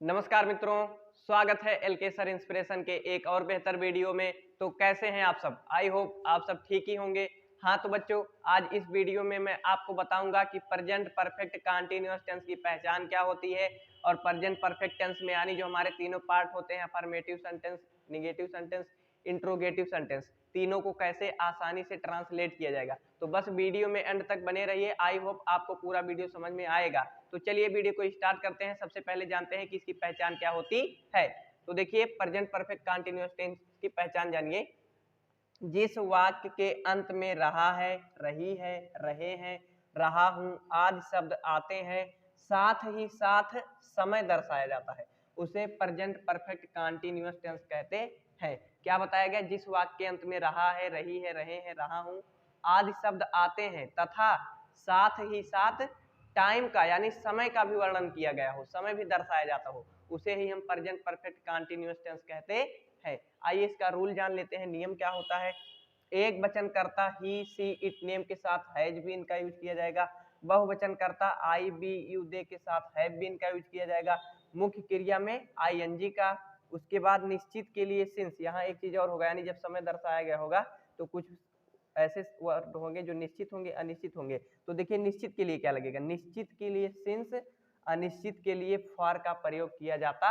नमस्कार मित्रों, स्वागत है एलके सर इंस्पिरेशन के एक और बेहतर वीडियो में। तो कैसे हैं आप सब? आई होप आप सब ठीक ही होंगे। हाँ तो बच्चों, आज इस वीडियो में मैं आपको बताऊंगा कि प्रेजेंट परफेक्ट कंटीन्यूअस टेंस की पहचान क्या होती है और प्रेजेंट परफेक्ट टेंस में यानी जो हमारे तीनों पार्ट होते हैं, affirmative sentence, negative sentence, interrogative sentence, तीनों को कैसे आसानी से ट्रांसलेट किया जाएगा। तो बस वीडियो में एंड तक बने रहिए, आई होप आपको पूरा वीडियो समझ में आएगा। तो चलिए वीडियो को स्टार्ट करते हैं। सबसे पहले जानते हैं कि इसकी पहचान क्या होती है। तो देखिए, प्रेजेंट परफेक्ट कंटीन्यूअस टेंस की पहचान जानिए। जिस वाक्य के अंत में रहा है, रही है, रहे हैं, रहा हूं आदि शब्द आते हैं, साथ ही साथ समय दर्शाया जाता है, उसे प्रेजेंट परफेक्ट कंटीन्यूअस टेंस कहते हैं। क्या बताया गया? जिस वाक्य के अंत में रहा है, रही है, रहे हैं, रहा हूं आदि शब्द आते हैं तथा साथ ही साथ टाइम का यानी समय का भी वर्णन किया गया हो, समय भी दर्शाया जाता हो, उसे ही हम प्रेजेंट परफेक्ट कंटीन्यूअस टेंस कहते हैं। आइए इसका रूल जान लेते हैं। नियम क्या होता है? एक वचन करता ही, सी, इट, नेम के साथ हैज बीन का यूज किया जाएगा। बहुवचन करता आई, बी, यू, दे के साथ हैव बीन का यूज किया जाएगा। मुख्य क्रिया में आईएनजी का। उसके बाद निश्चित के लिए सिंस। यहाँ एक चीज और होगा, यानी जब समय दर्शाया गया होगा तो कुछ ऐसे वर्ड होंगे जो निश्चित होंगे, अनिश्चित होंगे। तो देखिए, निश्चित के लिए क्या लगेगा? निश्चित के लिए सिंस, अनिश्चित के लिए फॉर का प्रयोग किया जाता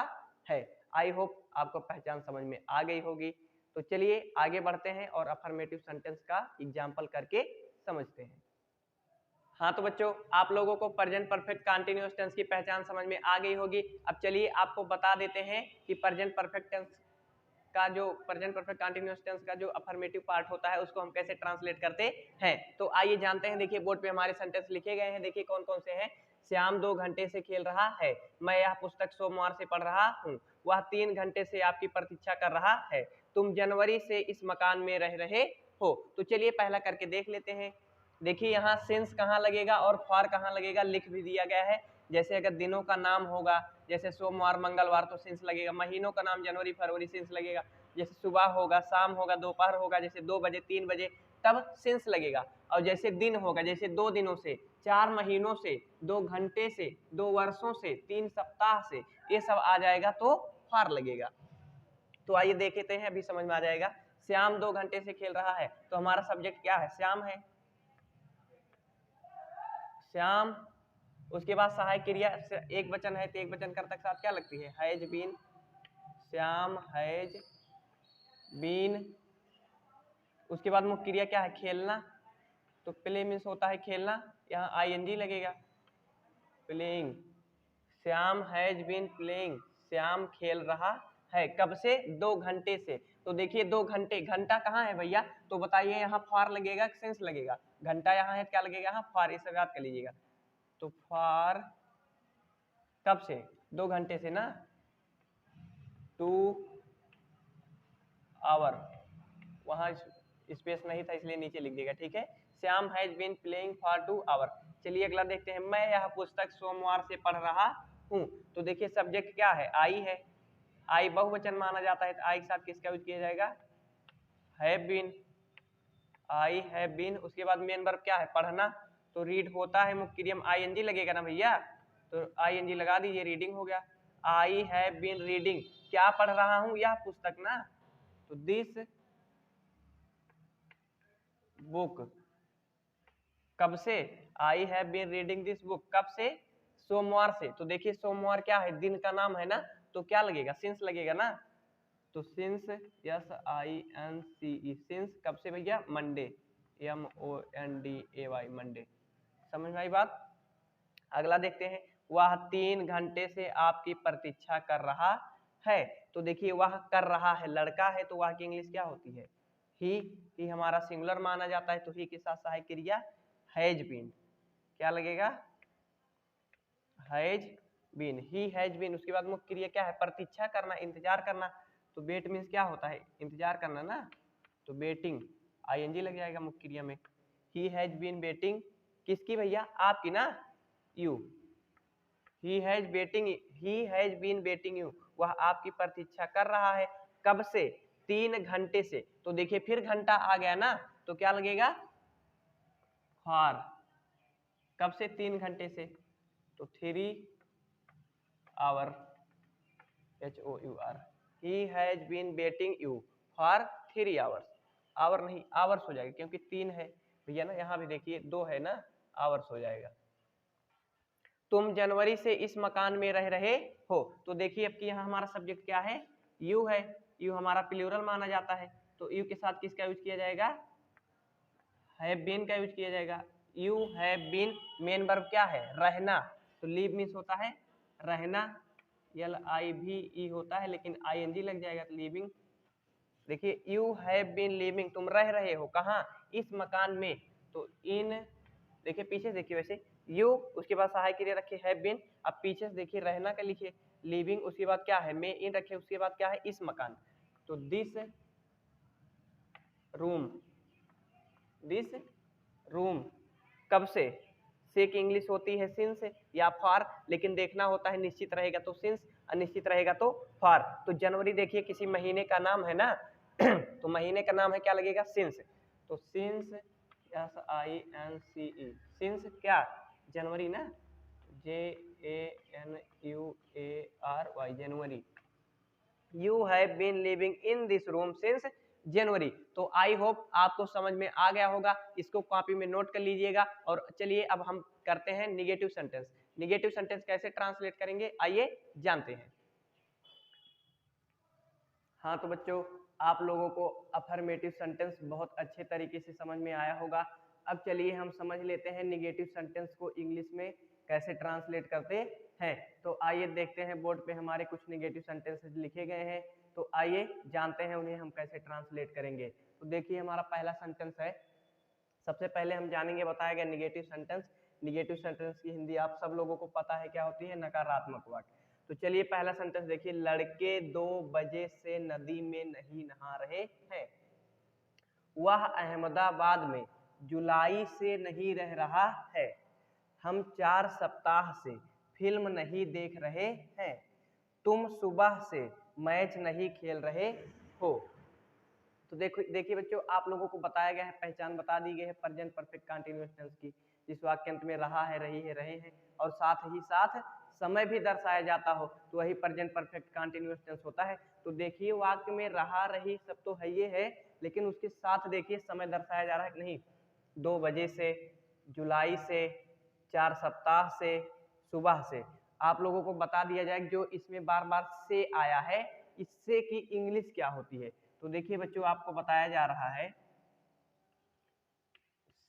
है। आई होप आपको पहचान समझ में आ गई होगी। तो चलिए आगे बढ़ते हैं और अफर्मेटिव सेंटेंस का एग्जाम्पल करके समझते हैं। हाँ तो बच्चों, आप लोगों को प्रेजेंट परफेक्ट कंटीन्यूअस टेंस की पहचान समझ में आ गई होगी। अब चलिए आपको बता देते हैं कि प्रेजेंट परफेक्ट टेंस का जो प्रेजेंट परफेक्ट कंटीन्यूअस टेंस का जो अफर्मेटिव पार्ट होता है उसको हम कैसे ट्रांसलेट करते हैं। तो आइए जानते हैं। देखिए बोर्ड पे हमारे सेंटेंस लिखे गए हैं। देखिए कौन कौन से हैं। श्याम 2 घंटे से खेल रहा है। मैं यह पुस्तक सोमवार से पढ़ रहा हूँ। वह 3 घंटे से आपकी प्रतीक्षा कर रहा है। तुम जनवरी से इस मकान में रह रहे हो। तो चलिए पहला करके देख लेते हैं। देखिए यहाँ सिंस कहाँ लगेगा और फॉर कहाँ लगेगा, लिख भी दिया गया है। जैसे अगर दिनों का नाम होगा, जैसे सोमवार, मंगलवार, तो सिंस लगेगा। महीनों का नाम जनवरी, फरवरी, सिंस लगेगा। जैसे सुबह होगा, शाम होगा, दोपहर होगा, जैसे 2 बजे, 3 बजे, तब सिंस लगेगा। और जैसे दिन होगा, जैसे 2 दिनों से, 4 महीनों से, 2 घंटे से, 2 वर्षों से, 3 सप्ताह से, ये सब आ जाएगा तो फॉर लगेगा। तो आइए देखते हैं, अभी समझ में आ जाएगा। श्याम 2 घंटे से खेल रहा है, तो हमारा सब्जेक्ट क्या है? श्याम है, श्याम। उसके बाद सहायक क्रिया, एक वचन है तो एक वचन कर्ता के साथ क्या लगती है? Has been. Shyam has been. उसके बाद मुख्य क्रिया क्या है? खेलना। तो प्ले मीन्स होता है खेलना, यहाँ आईएनजी लगेगा, playing. Shyam has been playing. Shyam खेल रहा है, कब से? 2 घंटे से। तो देखिए 2 घंटे, घंटा कहाँ है भैया? तो बताइए यहाँ फॉर लगेगा कि सेंस लगेगा? घंटा यहाँ है, क्या लगेगा? यहाँ फॉर, इसे याद कर लीजिएगा। तो फॉर कब से? 2 घंटे से ना, 2 आवर। वहां स्पेस नहीं था इसलिए नीचे लिख देगा, ठीक है। Shyam has been playing for 2 hour. चलिए अगला देखते हैं। मैं यह पुस्तक सोमवार से पढ़ रहा हूँ। तो देखिए सब्जेक्ट क्या है? आई है। आई बहुवचन माना जाता है, तो आई के साथ किसका यूज किया जाएगा? Have been. I have been. उसके बाद मेन वर्ब क्या है? पढ़ना। तो रीड होता है, मुख्य क्रिया में आईएनजी लगेगा ना भैया, तो आईएनजी लगा दीजिए, रीडिंग हो गया। I have been reading. क्या पढ़ रहा हूं? यह पुस्तक ना, तो दिस बुक। कब से? I have been reading this book. कब से? सोमवार से। तो देखिए सोमवार क्या है? दिन का नाम है ना, तो क्या लगेगा? सिंस लगेगा ना। तो since, S I N C E, since कब से भैया? Monday, MONDAY, Monday. समझ में आई बात? अगला देखते हैं। वह 3 घंटे से आपकी प्रतीक्षा कर रहा है। तो देखिए वह कर रहा है, लड़का है, तो वह की इंग्लिश क्या होती है? ही हमारा सिंगुलर माना जाता है, तो ही के साथ सहायक क्रिया हैज बीन। क्या लगेगा? Has been, he has been. उसके बाद मुख्य क्रिया क्या है? प्रतीक्षा करना, इंतजार करना। तो वेट मीन्स क्या होता है? इंतजार करना ना, तो वेटिंग, आईएनजी लग जाएगा मुख्य क्रिया में। He has been waiting. किसकी भैया? आपकी ना, you. He has waiting, he has been waiting you. वह आपकी प्रतीक्षा कर रहा है। कब से? 3 घंटे से। तो देखिए फिर घंटा आ गया ना, तो क्या लगेगा? फॉर। कब से? 3 घंटे से, तो 3 hour. HOUR, he has been waiting you for 3 hours. Hour नहीं आवर्स हो जाएगा क्योंकि 3 है भैया ना, यहाँ भी देखिए 2 है ना, आवर्स हो जाएगा। तुम जनवरी से इस मकान में रह रहे हो, तो देखिए अब कि यहाँ हमारा सब्जेक्ट क्या है, यू है। यू हमारा प्लूरल माना जाता है, तो यू के साथ किसका यूज किया जाएगा, हैव बीन का यूज किया जाएगा। You have been, main verb क्या है, रहना, तो लीव मीन्स होता है रहना, LIVE होता है लेकिन ING लग जाएगा तो लिविंग। देखिए यू हैव बीन लिविंग, तुम रह रहे हो कहाँ, इस मकान में, तो इन, देखिए पीछे देखिए वैसे यू, उसके बाद सहायक क्रिया रखिए हैव बीन, अब पीछे से देखिए रहना का लिखिए लिविंग, उसके बाद क्या है में इन रखे, उसके बाद क्या है इस मकान, तो दिस रूम, दिस रूम, कब से की इंग्लिश होती है सिंस या फॉर, लेकिन देखना होता है निश्चित रहेगा तो सिंस, अनिश्चित रहेगा तो फॉर। तो जनवरी देखिए किसी महीने का नाम है ना तो महीने का नाम है, क्या लगेगा सिंस, तो सिंस SINCE, सिंस क्या जनवरी ना, JANUARY जनवरी। You have been living in this room since January. तो आई होप आपको समझ में आ गया होगा, इसको कॉपी में नोट कर लीजिएगा। और चलिए अब हम करते हैं निगेटिव सेंटेंस। निगेटिव सेंटेंस कैसे ट्रांसलेट करेंगे आइए जानते हैं। हाँ तो बच्चों, आप लोगों को अफर्मेटिव सेंटेंस बहुत अच्छे तरीके से समझ में आया होगा। अब चलिए हम समझ लेते हैं निगेटिव सेंटेंस को इंग्लिश में कैसे ट्रांसलेट करते हैं। तो आइए देखते हैं, बोर्ड पे हमारे कुछ निगेटिव सेंटेंसेस लिखे गए हैं, तो आइए जानते हैं उन्हें हम कैसे ट्रांसलेट करेंगे। तो देखिए हमारा पहला सेंटेंस है, सबसे पहले हम जानेंगे, बताया गया निगेटिव सेंटेंस। निगेटिव सेंटेंस की हिंदी आप सब लोगों को पता है क्या होती है, नकारात्मक वाक्य। तो चलिए पहला सेंटेंस देखिए, लड़के 2 बजे से नदी में नहीं नहा रहे हैं। वह अहमदाबाद में जुलाई से नहीं रह रहा है। हम 4 सप्ताह से फिल्म नहीं देख रहे हैं। तुम सुबह से मैच नहीं खेल रहे हो। तो देखो देखिए बच्चों, आप लोगों को बताया गया है, पहचान बता दी गई है प्रेजेंट परफेक्ट कंटीन्यूअस टेंस की, जिस वाक्यांत में रहा है, रही है, रहे हैं और साथ ही साथ समय भी दर्शाया जाता हो, तो वही प्रेजेंट परफेक्ट कंटीन्यूअस टेंस होता है। तो देखिए वाक्य में रहा, रही सब तो है ये है, लेकिन उसके साथ देखिए समय दर्शाया जा रहा है कि नहीं, 2 बजे से, जुलाई से, 4 सप्ताह से, सुबह से। आप लोगों को बता दिया जाए जो इसमें बार बार से आया है, इससे की इंग्लिश क्या होती है। तो देखिए बच्चों, आपको बताया जा रहा है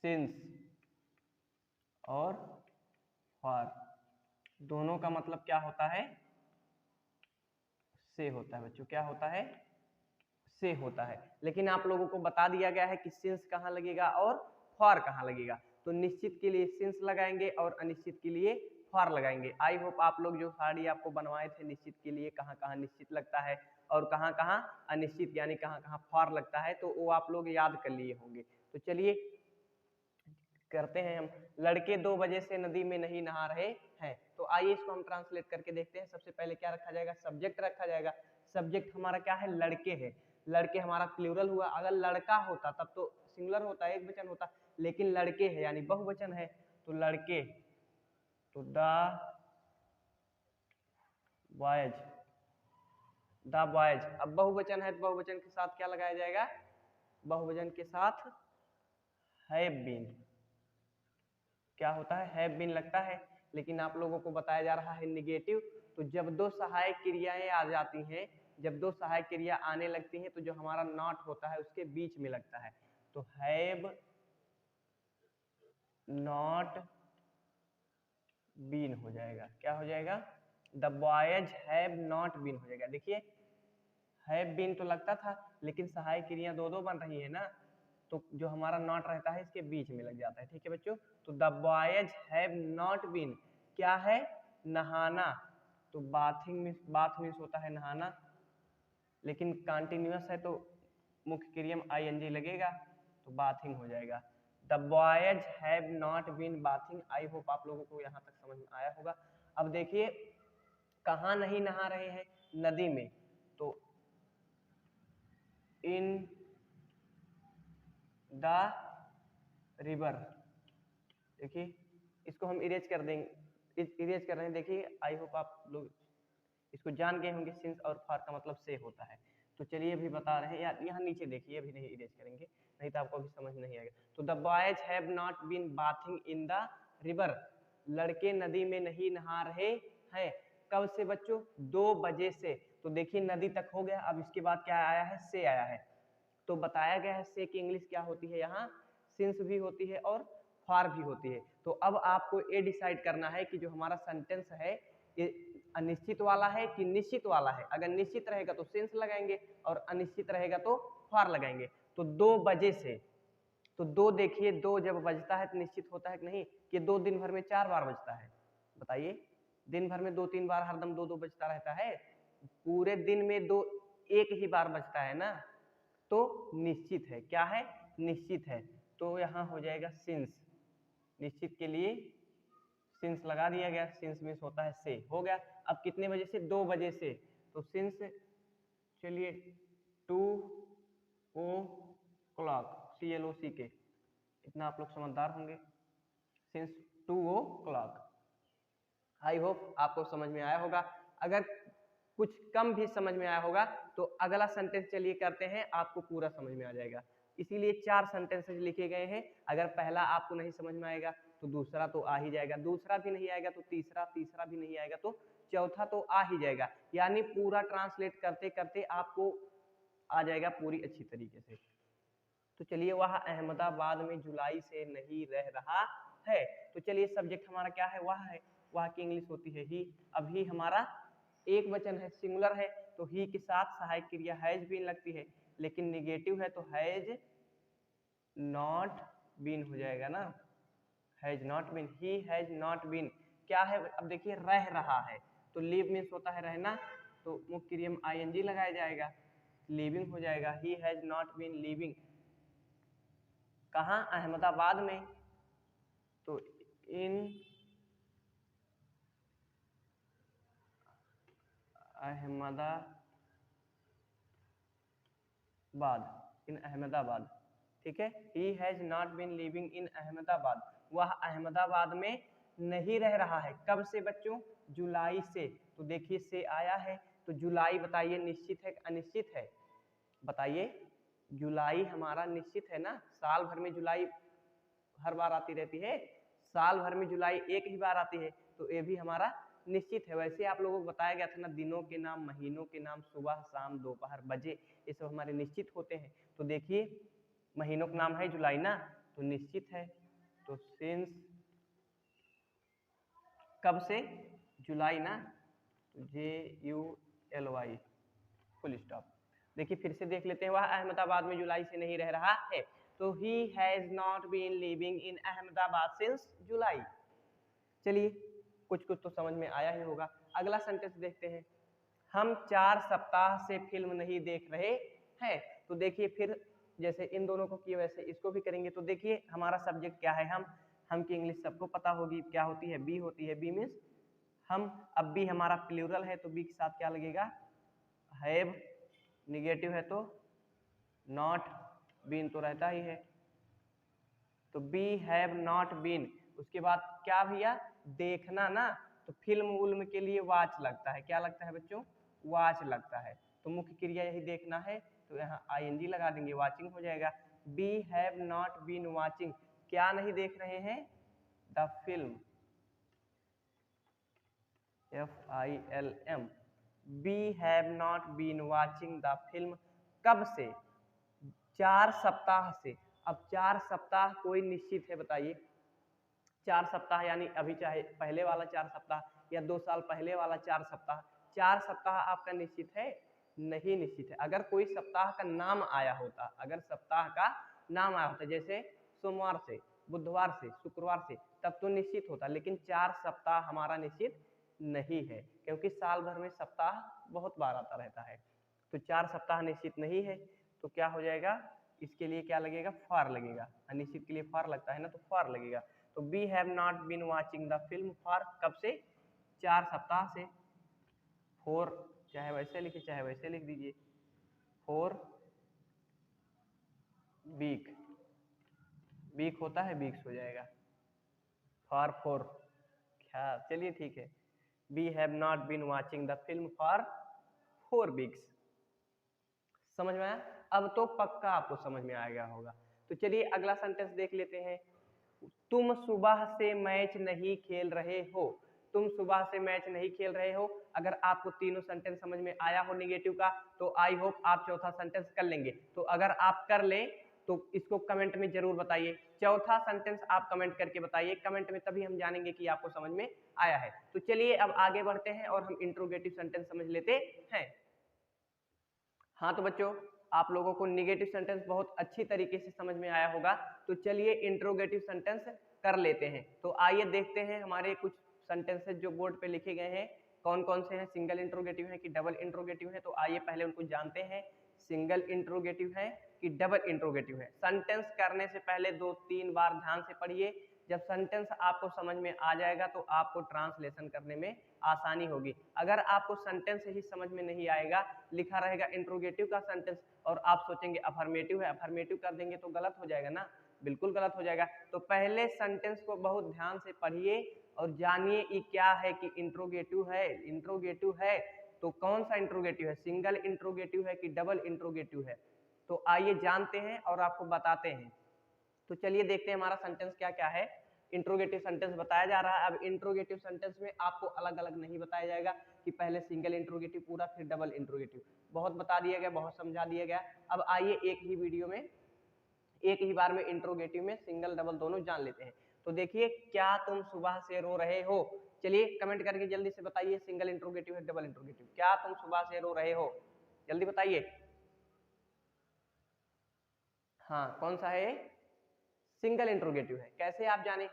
सिंस और फॉर दोनों का मतलब क्या होता है, से होता है बच्चों, क्या होता है, से होता है। लेकिन आप लोगों को बता दिया गया है कि सिंस कहाँ लगेगा और फॉर कहाँ लगेगा। तो निश्चित के लिए सिंस लगाएंगे और अनिश्चित के लिए फॉर लगाएंगे। आई होप आप लोग जो साड़ी आपको बनवाए थे निश्चित के लिए कहाँ कहाँ निश्चित लगता है और कहाँ कहाँ अनिश्चित यानी कहाँ कहाँ फॉर लगता है, तो वो आप लोग याद कर लिए होंगे। तो चलिए करते हैं हम, लड़के 2 बजे से नदी में नहीं नहा रहे हैं। तो आइए इसको हम ट्रांसलेट करके देखते हैं। सबसे पहले क्या रखा जाएगा, सब्जेक्ट रखा जाएगा। सब्जेक्ट हमारा क्या है, लड़के है। लड़के हमारा प्लूरल हुआ, अगर लड़का होता तब तो सिंगुलर होता, एक वचन होता, लेकिन लड़के है यानी बहुवचन है, तो लड़के, तो द बॉयज, द बॉयज। अब बहुवचन है तो बहुवचन के साथ क्या लगाया जाएगा, बहुवचन के साथ हैव बीन, क्या होता है, हैव बीन लगता है। लेकिन आप लोगों को बताया जा रहा है निगेटिव, तो जब 2 सहायक क्रियाएं आ जाती हैं, जब 2 सहायक क्रिया आने लगती हैं, तो जो हमारा नॉट होता है उसके बीच में लगता है। तो हैव नॉट बीन हो जाएगा, क्या हो जाएगा, the boys have not been हो जाएगा। देखिए हैव बीन तो लगता था, लेकिन सहायक क्रिया 2 बन रही है ना, तो जो हमारा नॉट रहता है इसके बीच में लग जाता है। ठीक है बच्चों, तो the boys have not been, क्या है, नहाना, तो बाथिंग मीन्स, बाथ मीन्स होता है नहाना, लेकिन कंटिन्यूअस है तो मुख्य क्रिया में ING लगेगा, तो बाथिंग हो जाएगा। The boys have not been bathing. I hope आप लोगों को यहाँ तक समझ में आया होगा। अब देखिए कहाँ नहीं नहा रहे हैं, नदी में, तो इन द रिवर। देखिए इसको हम इरेज कर देंगे, इरेज कर रहे हैं। देखिए आई होप आप लोग इसको जान गए होंगे, सिंस और फॉर का मतलब से होता है। तो चलिए अभी बता रहे हैं यार, यहाँ नीचे देखिए, अभी नहीं इरेज करेंगे नहीं तो आपको अभी समझ नहीं आएगा। तो the boys have not been bathing in the river, लड़के नदी में नहीं नहा रहे हैं। कब से बच्चों? 2 बजे से। तो देखिए नदी तक हो गया, अब इसके बाद क्या आया है? से आया है। तो बताया गया है से की इंग्लिश क्या होती है, यहाँ सिंस भी होती है और फॉर भी होती है। तो अब आपको ये डिसाइड करना है कि जो हमारा सेंटेंस है ये अनिश्चित वाला है कि निश्चित वाला है। अगर निश्चित रहेगा तो सिंस लगाएंगे और अनिश्चित रहेगा तो फॉर लगाएंगे। तो 2 बजे से, तो 2 देखिए 2 जब बजता है तो निश्चित होता है कि नहीं, कि 2 दिन भर में 4 बार बजता है? बताइए, दिन भर में 2-3 बार हरदम 2-2 बजता रहता है? पूरे दिन में 2 एक ही बार बजता है ना, तो निश्चित है। क्या है? निश्चित है। तो यहाँ हो जाएगा सिंस, निश्चित के लिए सिंस लगा दिया गया, सिंस मीन्स होता है से। हो गया। अब कितने बजे से? 2 बजे से। तो सिंस, चलिए 2 o'clock, CLOC के, इतना आप लोग समझदार होंगे, सिंस 2 o'clock। आई होप आपको समझ में आया होगा। अगर कुछ कम भी समझ में आया होगा तो अगला सेंटेंस चलिए करते हैं, आपको पूरा समझ में आ जाएगा। इसीलिए 4 सेंटेंसेस लिखे गए हैं। अगर पहला आपको नहीं समझ में आएगा तो दूसरा तो आ ही जाएगा, दूसरा भी नहीं आएगा तो तीसरा, तीसरा भी नहीं आएगा तो चौथा तो आ ही जाएगा। यानी पूरा ट्रांसलेट करते करते आपको आ जाएगा पूरी अच्छी तरीके से। तो चलिए, वह अहमदाबाद में जुलाई से नहीं रह रहा है। तो चलिए सब्जेक्ट हमारा क्या है? वह है। वह की इंग्लिश होती है ही। अभी हमारा एक वचन है, सिंगुलर है, तो ही के साथ सहायक क्रिया हैज बीन लगती है, लेकिन निगेटिव है तो हैज नॉट बीन हो जाएगा ना, has not been, he has not been. क्या है? अब देखिए रह रहा है, तो लिव मीन्स होता है रहना, तो मुख्य क्रिया में आईएनजी लगाया जाएगा, लिविंग हो जाएगा। He has not been living कहाँ? अहमदाबाद में। तो इन अहमदाबाद, इन अहमदाबाद, ठीक है। He has not been living in Ahmedabad, वह अहमदाबाद में नहीं रह रहा है। कब से बच्चों? जुलाई से। तो देखिए से आया है, तो जुलाई बताइए निश्चित है कि अनिश्चित है? बताइए, जुलाई हमारा निश्चित है ना, साल भर में जुलाई हर बार आती रहती है, साल भर में जुलाई एक ही बार आती है, तो ये भी हमारा निश्चित है। वैसे आप लोगों को बताया गया था ना, दिनों के नाम, महीनों के नाम, सुबह शाम दोपहर बजे, ये सब हमारे निश्चित होते हैं। तो देखिए महीनों का नाम है जुलाई ना, तो निश्चित है। तो सिंस कब से? जुलाई ना, JULY फुल स्टॉप। देखिए फिर से देख लेते हैं, वह अहमदाबाद में जुलाई से नहीं रह रहा है। तो he has not been living in Ahmedabad since July. चलिए कुछ कुछ तो समझ में आया ही होगा। अगला सेंटेंस देखते हैं, हम 4 सप्ताह से फिल्म नहीं देख रहे हैं। तो देखिए फिर जैसे इन दोनों को किए वैसे इसको भी करेंगे। तो देखिए हमारा सब्जेक्ट क्या है? हम की इंग्लिश सबको पता होगी क्या होती है? बी होती है। बी मीन्स हम। अब बी हमारा प्लूरल है तो बी के साथ क्या लगेगा? हैव। निगेटिव है तो नॉट, बीन तो रहता ही है, तो बी हैव नॉट बीन। उसके बाद क्या भैया? देखना ना, तो फिल्म उल्म के लिए वाच लगता है। क्या लगता है बच्चों? वाच लगता है। तो मुख्य क्रिया यही देखना है, तो यहाँ आईएनजी लगा देंगे, वाचिंग हो जाएगा। We have not been watching, क्या नहीं देख रहे हैं? The film, FILM। We have not been watching the film. कब से? 4 सप्ताह से। अब 4 सप्ताह कोई निश्चित है? बताइए, 4 सप्ताह यानी अभी चाहे पहले वाला 4 सप्ताह या 2 साल पहले वाला 4 सप्ताह, 4 सप्ताह आपका निश्चित है? नहीं निश्चित है। अगर कोई सप्ताह का नाम आया होता, अगर सप्ताह का नाम आया होता, जैसे सोमवार से, बुधवार से, शुक्रवार से, तब तो निश्चित होता, लेकिन 4 सप्ताह हमारा निश्चित नहीं है, क्योंकि साल भर में सप्ताह बहुत बार आता रहता है। तो 4 सप्ताह निश्चित नहीं है, तो क्या हो जाएगा? इसके लिए क्या लगेगा? फॉर लगेगा। अनिश्चित के लिए फॉर लगता है ना, तो फॉर लगेगा। तो we have not been watching the film for, कब से? 4 सप्ताह से। 4 चाहे वैसे लिखे चाहे वैसे लिख दीजिए, 4 वीक, वीक होता है वीक्स हो जाएगा, फॉर 4। क्या? चलिए ठीक है, we have not been watching the film for 4 weeks. समझ में आया? अब तो पक्का आपको समझ में आ गया होगा। तो चलिए अगला सेंटेंस देख लेते हैं। तुम सुबह से मैच नहीं खेल रहे हो। तुम सुबह से मैच नहीं खेल रहे हो। अगर आपको तीनों सेंटेंस समझ में आया हो निगेटिव का तो आई होप आप चौथा सेंटेंस कर लेंगे। तो अगर आप कर ले तो इसको कमेंट में जरूर बताइए। चौथा सेंटेंस आप कमेंट करके बताइए, कमेंट में तभी हम जानेंगे कि आपको समझ में आया है। तो चलिए अब आगे बढ़ते हैं और हम इंट्रोगेटिव सेंटेंस समझ लेते हैं। हाँ तो बच्चों, आप लोगों को निगेटिव सेंटेंस बहुत अच्छी तरीके से समझ में आया होगा। तो चलिए इंट्रोगेटिव सेंटेंस कर लेते हैं। तो आइए देखते हैं हमारे कुछ सेंटेंसेस जो बोर्ड पे लिखे गए हैं कौन कौन से हैं, सिंगल इंट्रोगेटिव है कि डबल इंट्रोगेटिव है। तो आइए पहले उनको जानते हैं, सिंगल इंट्रोगेटिव है कि डबल इंट्रोगेटिव है। सेंटेंस करने से पहले 2-3 बार ध्यान से पढ़िए। जब सेंटेंस आपको समझ में आ जाएगा तो आपको ट्रांसलेशन करने में आसानी होगी। अगर आपको सेंटेंस ही समझ में नहीं आएगा, लिखा रहेगा इंट्रोगेटिव का सेंटेंस और आप सोचेंगे अफर्मेटिव है, अफर्मेटिव कर देंगे तो गलत हो जाएगा ना, बिल्कुल गलत हो जाएगा। तो पहले सेंटेंस को बहुत ध्यान से पढ़िए और जानिए ये क्या है कि इंट्रोगेटिव है। इंट्रोगेटिव है तो कौन सा इंट्रोगेटिव है, सिंगल इंट्रोगेटिव है कि डबल इंट्रोगेटिव है। तो आइए जानते हैं और आपको बताते हैं। तो चलिए देखते हैं हमारा सेंटेंस क्या क्या है। इंट्रोगेटिव सेंटेंस बताया जा रहा है। अब इंट्रोगेटिव सेंटेंस में आपको अलग अलग नहीं बताया जाएगा कि पहले सिंगल इंट्रोगेटिव पूरा फिर डबल इंट्रोगेटिव, बहुत बता दिया गया, बहुत समझा दिया गया। अब आइए एक ही वीडियो में एक ही बार में इंट्रोगेटिव में सिंगल डबल दोनों जान लेते हैं। तो देखिए, क्या तुम सुबह से रो रहे हो। चलिए कमेंट करके जल्दी से बताइए सिंगल इंट्रोगेटिव है डबल इंट्रोगेटिव। क्या तुम सुबह से रो रहे हो, जल्दी बताइए। हाँ कौन सा है, सिंगल इंट्रोगेटिव है। कैसे आप जाने,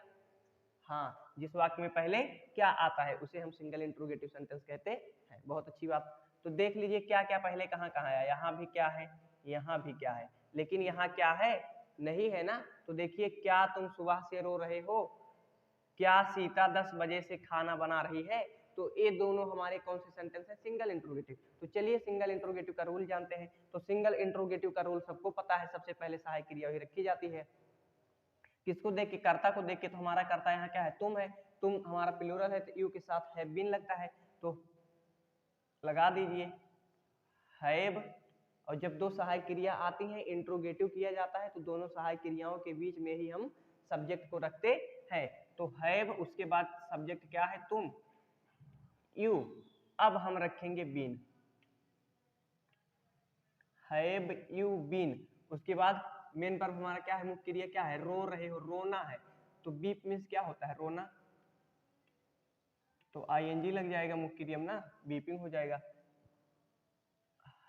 हाँ जिस वाक्य में पहले क्या आता है उसे हम सिंगल इंट्रोगेटिव सेंटेंस कहते हैं। बहुत अच्छी बात। तो देख लीजिए क्या क्या पहले कहाँ कहाँ आया, यहाँ भी क्या है, यहाँ भी क्या है, लेकिन यहाँ क्या है नहीं है ना। तो देखिए, क्या तुम सुबह से रो रहे हो, क्या सीता 10 बजे से खाना बना रही है। तो ये दोनों हमारे कौन से सेंटेंस है, सिंगल इंट्रोगेटिव। तो चलिए सिंगल इंट्रोगेटिव का रूल जानते हैं। तो सिंगल इंट्रोगेटिव का रूल सबको पता है, सबसे पहले सहायक क्रिया ही रखी जाती है। किसको देख के, कर्ता को देख के। तो हमारा कर्ता यहाँ क्या है, तुम है। तुम हमारा प्लूरल है तो यू के साथ हैव बीन लगता है, तो लगा दीजिए हैव। और जब दो सहायक क्रिया आती हैं, इंट्रोगेटिव किया जाता है, तो दोनों सहायक क्रियाओं के बीच में ही हम सब्जेक्ट को रखते हैं। तो हैव, उसके बाद सब्जेक्ट क्या है, तुम, यू। अब हम रखेंगे बीन, हैव यू बीन। उसके बाद मेन वर्ब हमारा क्या है, मुख्य क्रिया क्या है, रो रहे हो, रोना है। तो बीप मीन्स क्या होता है, रोना। तो आईएनजी लग जाएगा मुख्य क्रिया में ना, बीपिंग हो जाएगा।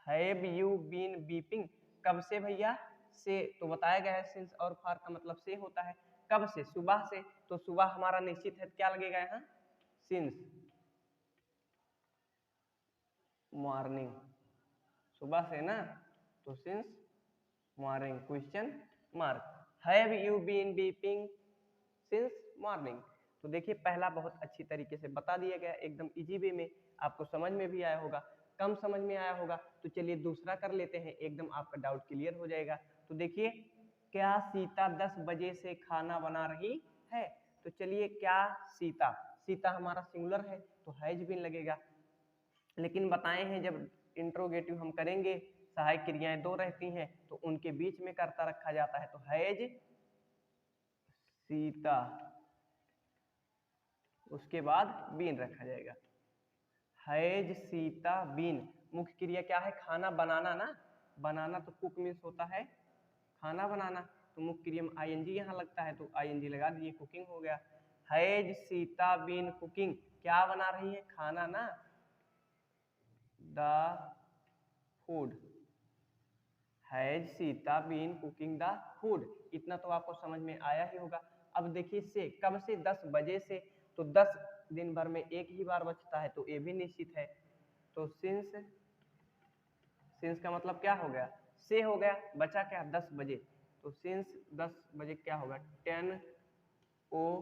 हैव यू बीन बीपिंग, कब से भैया, से। तो बताया गया है सिंस और फॉर का मतलब से होता है। कब से, सुबह से। तो सुबह हमारा निश्चित है, क्या लगेगा यहाँ, सिंस मॉर्निंग, सुबह से ना, तो since morning question mark. Have you been weeping since morning. तो देखिए पहला बहुत अच्छी तरीके से बता दिया गया, एकदम इजी वे में, आपको समझ में भी आया होगा, कम समझ में आया होगा। तो चलिए दूसरा कर लेते हैं, एकदम आपका डाउट क्लियर हो जाएगा। तो देखिए, क्या सीता 10 बजे से खाना बना रही है। तो चलिए, क्या सीता, सीता हमारा सिंगुलर है तो हैज बीन लगेगा। लेकिन बताए हैं जब इंट्रोगेटिव हम करेंगे, सहायक क्रियाएं दो रहती हैं तो उनके बीच में कर्ता रखा जाता है। तो हैज सीता, उसके बाद बीन रखा जाएगा, हैज सीता बीन। मुख्य क्रिया क्या है, खाना बनाना ना, बनाना तो कुक मीन्स होता है खाना बनाना। तो मुख्य क्रिया में आईएनजी यहाँ लगता है, तो आईएनजी लगा दीजिए, कुकिंग हो गया। हैज सीता बीन कुकिंग, क्या बना रही है, खाना ना, the food. Has Sita been cooking the food. इतना तो आपको समझ में आया ही होगा। अब देखिए, से कब से, 10 बजे से। तो 10 दिन भर में एक ही बार बचता है, तो ये भी निश्चित है। तो सिंस, सिंस का मतलब क्या हो गया, से हो गया, बचा क्या, 10 बजे। तो सिंस 10 बजे क्या होगा, 10 ओ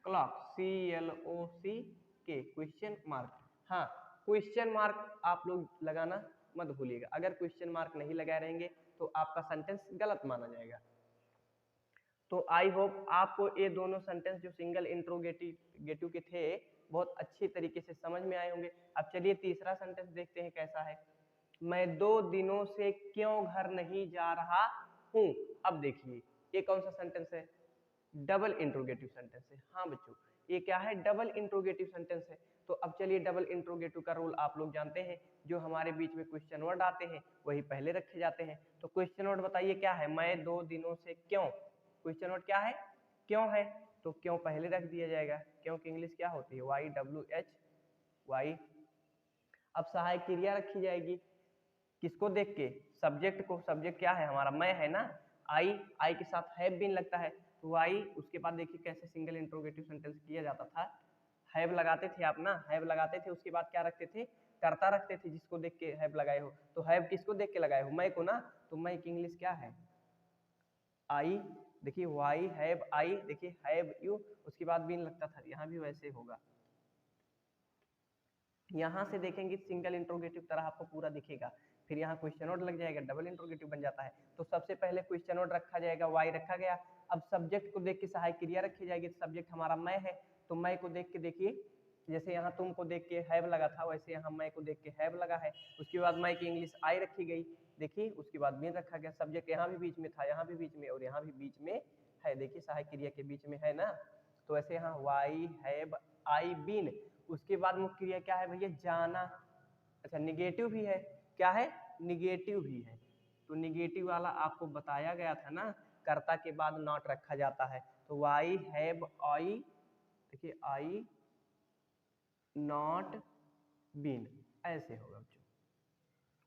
क्लॉक, CLOCK क्वेश्चन मार्क। हाँ, क्वेश्चन मार्क आप लोग लगाना मत भूलिएगा। अगर क्वेश्चन मार्क नहीं लगा रहेंगे तो आपका सेंटेंस गलत माना जाएगा। तो आई होप आपको ये दोनों सेंटेंस जो सिंगल इंट्रोगेटिव के थे बहुत अच्छी तरीके से समझ में आए होंगे। अब चलिए तीसरा सेंटेंस देखते हैं कैसा है। मैं 2 दिनों से क्यों घर नहीं जा रहा हूँ। अब देखिए ये कौन सा सेंटेंस है, डबल इंट्रोगेटिव सेंटेंस है। हाँ बच्चों ये क्या है, डबल इंट्रोगेटिव सेंटेंस है। तो अब चलिए डबल इंट्रोगेटिव का रूल आप लोग जानते हैं, जो हमारे बीच में क्वेश्चन वर्ड आते हैं वही पहले रखे जाते हैं। तो क्वेश्चन वर्ड बताइए क्या है, मैं 2 दिनों से क्यों, क्वेश्चन वर्ड क्या है, क्यों है, तो क्यों पहले रख दिया जाएगा। क्यों की इंग्लिश क्या होती है, वाई डब्ल्यू एच वाई। अब सहायक क्रिया रखी जाएगी, किसको देख के, सब्जेक्ट को, सब्जेक्ट क्या है हमारा, मैं है ना, आई के साथ हैव बीन लगता है तो वाई। उसके बाद देखिए कैसे सिंगल इंट्रोगेटिव सेंटेंस किया जाता था, हैव लगाते थे आप ना, हैव लगाते थे, उसके बाद क्या रखते थे, कर्ता रखते थे, जिसको देख के हैव लगाए हो। तो हैव किसको देख के लगाए हो, मैं को ना, तो मैं की इंग्लिश क्या है, आई। देखिए वाई हैव आई, देखिए हैव यू, उसके बाद बीन लगता था, यहाँ भी वैसे होगा। यहाँ से देखेंगे सिंगल इंट्रोगेटिव तरह आपको पूरा दिखेगा, फिर यहाँ क्वेश्चन वर्ड लग जाएगा, डबल इंट्रोगेटिव बन जाता है। तो सबसे पहले क्वेश्चन वर्ड रखा जाएगा, वाई रखा गया। अब सब्जेक्ट को देख के सहायक क्रिया रखी जाएगी, सब्जेक्ट हमारा मैं है, तो मैं को देख के देखिए, जैसे यहाँ तुमको देख के हैव लगा था वैसे यहाँ मैं को देख के हैव लगा है। उसके बाद मैं की इंग्लिश आई रखी गई, देखिए उसके बाद बीन रखा गया, सब्जेक्ट यहाँ भी बीच में था, यहाँ भी बीच में और यहाँ भी बीच में है, देखिए सहायक क्रिया के बीच में है ना। तो ऐसे यहाँ वाई हैव आई बीन। उसके बाद मुख्य क्रिया क्या है भैया, जाना। अच्छा निगेटिव भी है, क्या है, निगेटिव भी है। तो निगेटिव वाला आपको बताया गया था ना, कर्ता के बाद नॉट रखा जाता है। तो वाई हैव आई, देखिए आई नॉट बीन, ऐसे होगा बच्चों,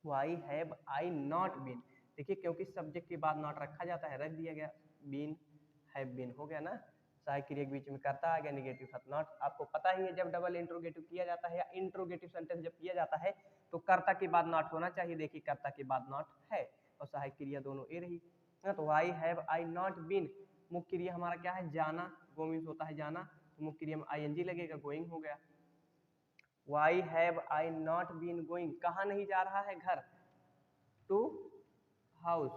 why have I not been. देखिए क्योंकि सब्जेक्ट के बाद नॉट रखा जाता है, रख दिया गया, बीन हैव बीन हो गया ना, सहायक क्रिया के बीच में करता आ गया, निगेटिव साथ नॉट। आपको पता ही है जब डबल इंट्रोगेटिव किया जाता है या इंट्रोगेटिव सेंटेंस जब किया जाता है तो कर्ता के बाद नॉट होना चाहिए, देखिए कर्ता के बाद नॉट है और सहायक क्रिया दोनों ए रही। तो why have I not been, मुख्य क्रिया हमारा क्या है, जाना, गो मीन्स होता है जाना, तो मुख्य क्रिया में आईएनजी लगेगा, गोइंग हो गया। Why have I not been going, कहाँ नहीं जा रहा है, घर, टू हाउस,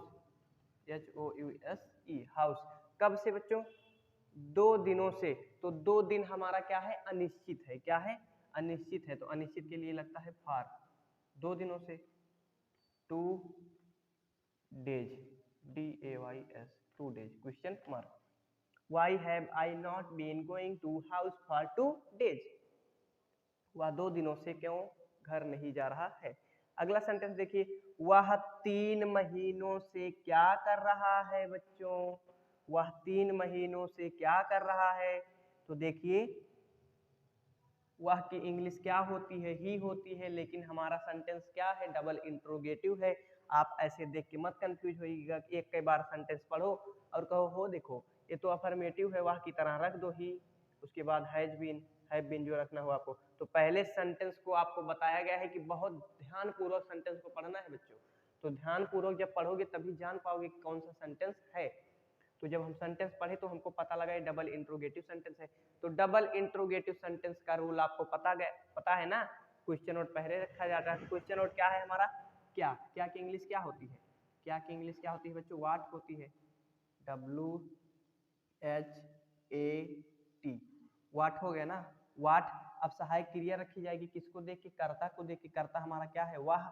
HOUSE हाउस। कब से बच्चों, 2 दिनों से। तो 2 दिन हमारा क्या है, अनिश्चित है, क्या है, अनिश्चित है, तो अनिश्चित के लिए लगता है फार, 2 दिनों से, 2 days, DAYS 2 days, question mark. Why have I not been going to house for 2 days, वह 2 दिनों से क्यों घर नहीं जा रहा है। अगला सेंटेंस देखिए, वह 3 महीनों से क्या कर रहा है बच्चों, वह 3 महीनों से क्या कर रहा है। तो देखिए वह की इंग्लिश क्या होती है, ही होती है, लेकिन हमारा सेंटेंस क्या है, डबल इंट्रोगेटिव है। आप ऐसे देख के मत कंफ्यूज होइएगा, एक कई बार सेंटेंस पढ़ो और कहो हो देखो ये तो अफर्मेटिव है, वह की तरह रख दो ही, उसके बाद हैज बीन जो रखना हो आपको। तो पहले सेंटेंस को आपको बताया गया है कि बहुत ध्यानपूर्वक सेंटेंस को पढ़ना है बच्चों, तो ध्यानपूर्वक जब पढ़ोगे तभी जान पाओगे कौन सा सेंटेंस है। तो जब हम सेंटेंस पढ़े तो हमको पता लगा ये डबल इंट्रोगेटिव सेंटेंस है। तो डबल इंट्रोगेटिव सेंटेंस का रूल आपको पता है ना, क्वेश्चन वर्ड पहले रखा जाता है। क्वेश्चन वर्ड क्या है हमारा, क्या, क्या की इंग्लिश क्या होती है, क्या की इंग्लिश क्या होती है बच्चों, व्हाट होती है, WHAT, व्हाट हो गया ना, व्हाट। अब सहायक क्रिया रखी जाएगी, किसको देख के, कर्ता को देख के, कर्ता हमारा क्या है, वाह,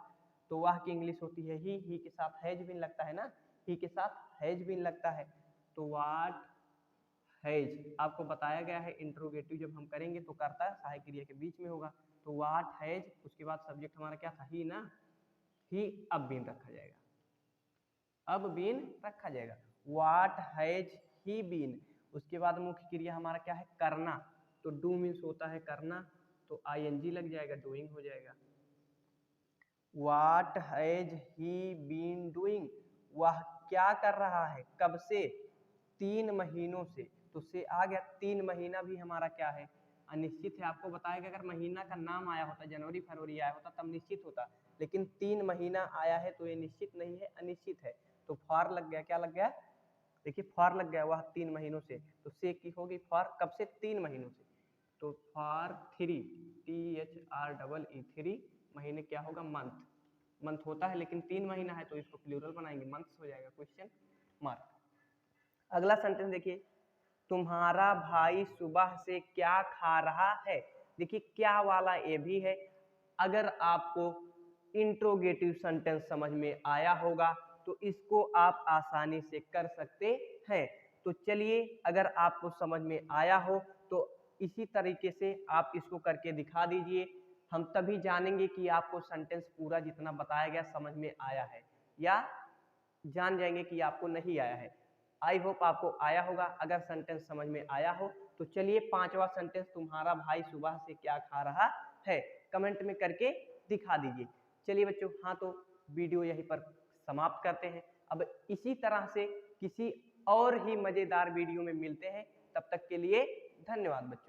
तो वाह की इंग्लिश होती है ही के साथ हैज बीन लगता है ना, ही के साथ हैज बीन लगता है। तो व्हाट हैज आपको बताया गया है, इंट्रोगेटिव जब हम करेंगे तो कर्ता सहायक क्रिया के बीच में होगा। तो व्हाट हैज, उसके बाद सब्जेक्ट हमारा क्या था, ही ना, ही, अब बीन रखा जाएगा, अब बीन रखा जाएगा, व्हाट हैज ही बीन। उसके बाद मुख्य क्रिया हमारा क्या है, करना, तो डू मीन्स होता है करना, तो आईएनजी लग जाएगा, डूइंग हो जाएगा। What has he been doing, वह क्या कर रहा है, कब से, 3 महीनों से, तो से आ गया, 3 महीना भी हमारा क्या है, अनिश्चित है। आपको बताया कि अगर महीना का नाम आया होता, जनवरी फरवरी आया होता तब निश्चित होता, लेकिन 3 महीना आया है तो ये निश्चित नहीं है, अनिश्चित है। तो फॉर लग गया, क्या लग गया, देखिए फॉर लग गया, वह 3 महीनों से, तो से की होगी फॉर, कब से, 3 महीनों से, तो फॉर 3, THREE 3 महीने क्या होगा, मंथ, मंथ होता है लेकिन 3 महीना है तो इसको प्लूरल बनाएंगे, मंथ्स हो जाएगा, क्वेश्चन मार्क। अगला सेंटेंस देखिए, तुम्हारा भाई सुबह से क्या खा रहा है, देखिए क्या वाला ये भी है। अगर आपको इंट्रोगेटिव सेंटेंस समझ में आया होगा तो इसको आप आसानी से कर सकते हैं। तो चलिए, अगर आपको समझ में आया हो तो इसी तरीके से आप इसको करके दिखा दीजिए। हम तभी जानेंगे कि आपको सेंटेंस पूरा जितना बताया गया समझ में आया है, या जान जाएंगे कि आपको नहीं आया है। आई होप आपको आया होगा। अगर सेंटेंस समझ में आया हो तो चलिए, पांचवा सेंटेंस तुम्हारा भाई सुबह से क्या खा रहा है, कमेंट में करके दिखा दीजिए। चलिए बच्चों, हाँ तो वीडियो यहीं पर समाप्त करते हैं। अब इसी तरह से किसी और ही मजेदार वीडियो में मिलते हैं। तब तक के लिए धन्यवाद बच्चों।